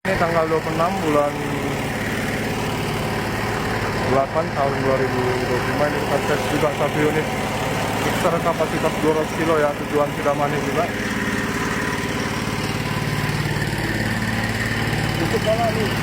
Ini tanggal 26 bulan 8 tahun 2025. Ini kita tes juga satu unit mixer kapasitas 200 kilo ya, tujuan Sidamani juga. Tutup mana nih?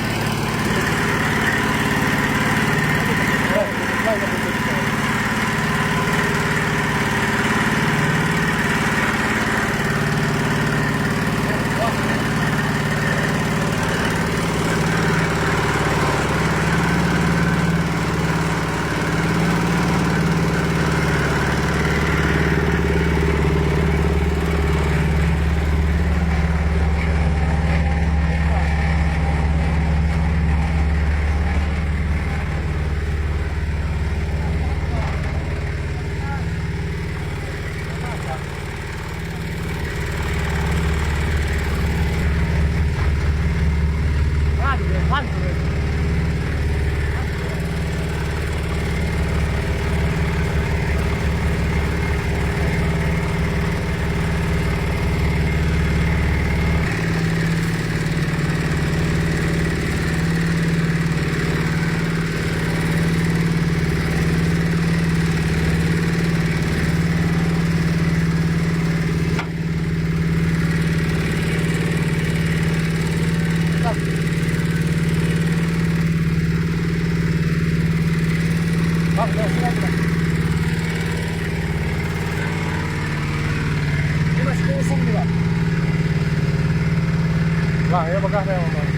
Ini masih kosong nih, Pak. Nah, ya bekasnya Bang.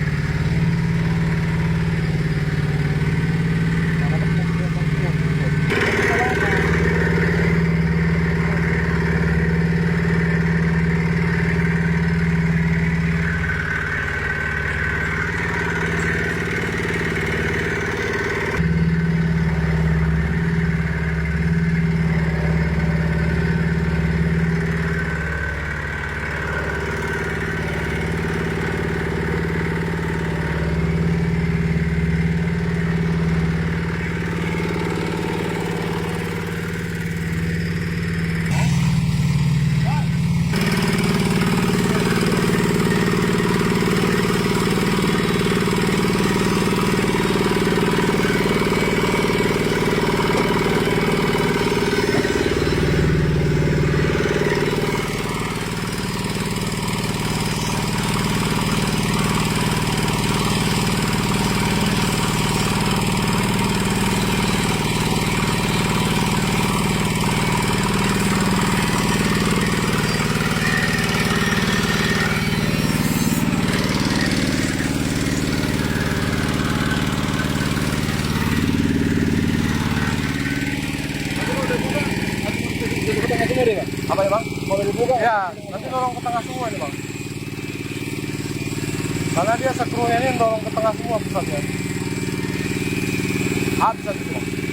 Apa ya, Bang? Mau dibuka? Ya, nanti dorong ke tengah semua nih Bang. Karena dia skrunya ini dorong ke tengah semua pusatnya. Habis gitu Bang.